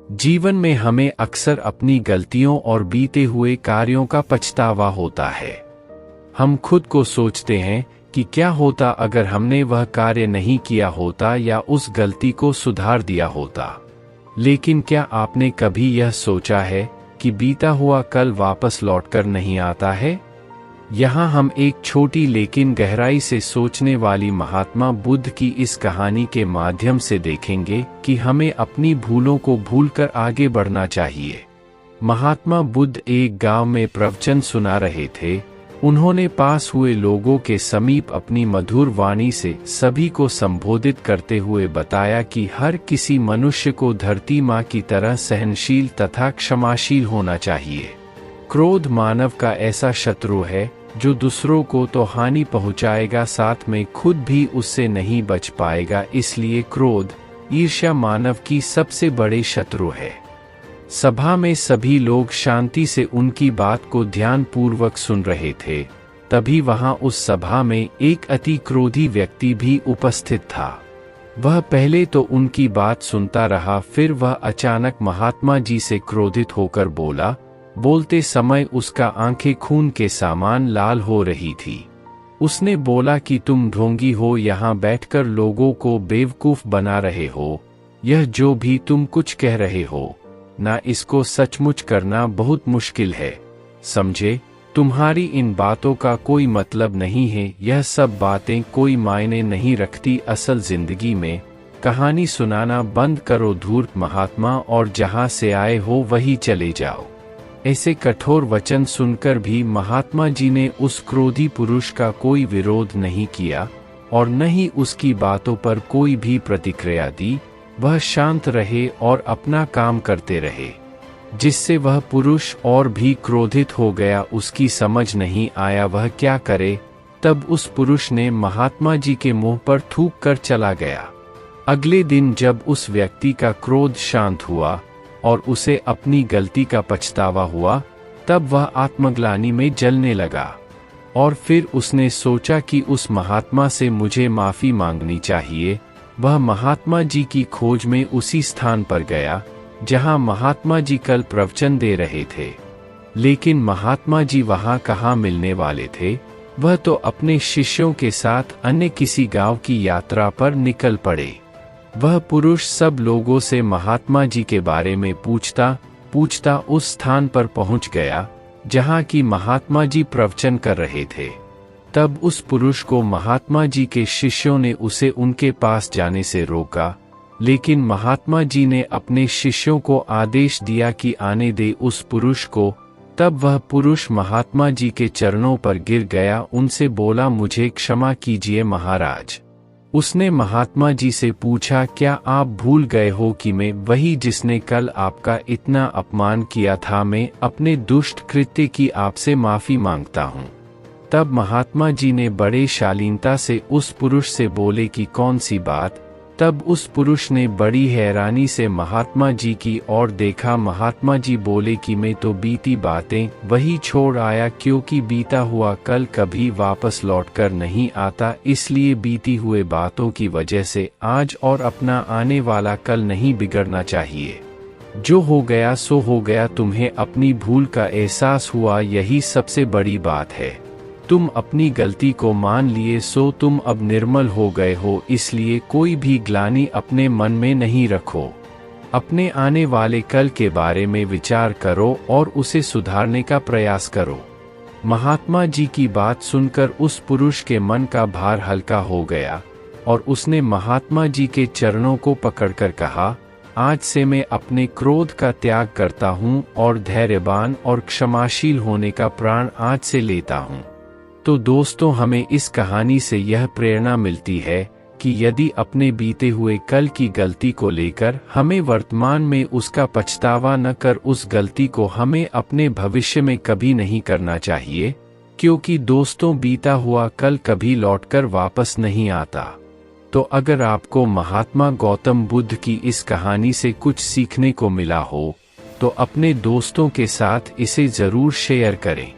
जीवन में हमें अक्सर अपनी गलतियों और बीते हुए कार्यों का पछतावा होता है। हम खुद को सोचते हैं कि क्या होता अगर हमने वह कार्य नहीं किया होता या उस गलती को सुधार दिया होता। लेकिन क्या आपने कभी यह सोचा है कि बीता हुआ कल वापस लौटकर नहीं आता है? यहाँ हम एक छोटी लेकिन गहराई से सोचने वाली महात्मा बुद्ध की इस कहानी के माध्यम से देखेंगे कि हमें अपनी भूलों को भूलकर आगे बढ़ना चाहिए। महात्मा बुद्ध एक गांव में प्रवचन सुना रहे थे। उन्होंने पास हुए लोगों के समीप अपनी मधुर वाणी से सभी को संबोधित करते हुए बताया कि हर किसी मनुष्य को धरती माँ की तरह सहनशील तथा क्षमाशील होना चाहिए। क्रोध मानव का ऐसा शत्रु है जो दूसरों को तो हानि पहुंचाएगा, साथ में खुद भी उससे नहीं बच पाएगा। इसलिए क्रोध, ईर्ष्या मानव की सबसे बड़े शत्रु है। सभा में सभी लोग शांति से उनकी बात को ध्यानपूर्वक सुन रहे थे। तभी वहां उस सभा में एक अति क्रोधी व्यक्ति भी उपस्थित था। वह पहले तो उनकी बात सुनता रहा, फिर वह अचानक महात्मा जी से क्रोधित होकर बोला। बोलते समय उसका आंखें खून के समान लाल हो रही थी। उसने बोला कि तुम ढोंगी हो, यहाँ बैठकर लोगों को बेवकूफ बना रहे हो। यह जो भी तुम कुछ कह रहे हो ना, इसको सचमुच करना बहुत मुश्किल है। समझे, तुम्हारी इन बातों का कोई मतलब नहीं है। यह सब बातें कोई मायने नहीं रखती असल जिंदगी में। कहानी सुनाना बंद करो धूर्त महात्मा, और जहाँ से आए हो वही चले जाओ। ऐसे कठोर वचन सुनकर भी महात्मा जी ने उस क्रोधी पुरुष का कोई विरोध नहीं किया और न ही उसकी बातों पर कोई भी प्रतिक्रिया दी। वह शांत रहे और अपना काम करते रहे, जिससे वह पुरुष और भी क्रोधित हो गया। उसकी समझ नहीं आया वह क्या करे। तब उस पुरुष ने महात्मा जी के मुंह पर थूक कर चला गया। अगले दिन जब उस व्यक्ति का क्रोध शांत हुआ और उसे अपनी गलती का पछतावा हुआ, तब वह आत्मग्लानि में जलने लगा। और फिर उसने सोचा कि उस महात्मा से मुझे माफ़ी मांगनी चाहिए। वह महात्मा जी की खोज में उसी स्थान पर गया जहां महात्मा जी कल प्रवचन दे रहे थे। लेकिन महात्मा जी वहां कहाँ मिलने वाले थे। वह तो अपने शिष्यों के साथ अन्य किसी गांव की यात्रा पर निकल पड़े। वह पुरुष सब लोगों से महात्मा जी के बारे में पूछता उस स्थान पर पहुंच गया जहां की महात्मा जी प्रवचन कर रहे थे। तब उस पुरुष को महात्मा जी के शिष्यों ने उसे उनके पास जाने से रोका, लेकिन महात्मा जी ने अपने शिष्यों को आदेश दिया कि आने दे उस पुरुष को। तब वह पुरुष महात्मा जी के चरणों पर गिर गया, उनसे बोला, मुझे क्षमा कीजिए महाराज। उसने महात्मा जी से पूछा, क्या आप भूल गए हो कि मैं वही जिसने कल आपका इतना अपमान किया था? मैं अपने दुष्ट कृत्य की आपसे माफी मांगता हूँ। तब महात्मा जी ने बड़े शालीनता से उस पुरुष से बोले कि कौन सी बात? तब उस पुरुष ने बड़ी हैरानी से महात्मा जी की ओर देखा। महात्मा जी बोले कि मैं तो बीती बातें वही छोड़ आया, क्योंकि बीता हुआ कल कभी वापस लौटकर नहीं आता। इसलिए बीती हुए बातों की वजह से आज और अपना आने वाला कल नहीं बिगड़ना चाहिए। जो हो गया सो हो गया। तुम्हें अपनी भूल का एहसास हुआ, यही सबसे बड़ी बात है। तुम अपनी गलती को मान लिए, सो तुम अब निर्मल हो गए हो। इसलिए कोई भी ग्लानि अपने मन में नहीं रखो। अपने आने वाले कल के बारे में विचार करो और उसे सुधारने का प्रयास करो। महात्मा जी की बात सुनकर उस पुरुष के मन का भार हल्का हो गया और उसने महात्मा जी के चरणों को पकड़कर कहा, आज से मैं अपने क्रोध का त्याग करता हूँ और धैर्यवान और क्षमाशील होने का प्रण आज से लेता हूँ। तो दोस्तों, हमें इस कहानी से यह प्रेरणा मिलती है कि यदि अपने बीते हुए कल की गलती को लेकर हमें वर्तमान में उसका पछतावा न कर, उस गलती को हमें अपने भविष्य में कभी नहीं करना चाहिए, क्योंकि दोस्तों बीता हुआ कल कभी लौटकर वापस नहीं आता। तो अगर आपको महात्मा गौतम बुद्ध की इस कहानी से कुछ सीखने को मिला हो तो अपने दोस्तों के साथ इसे जरूर शेयर करें।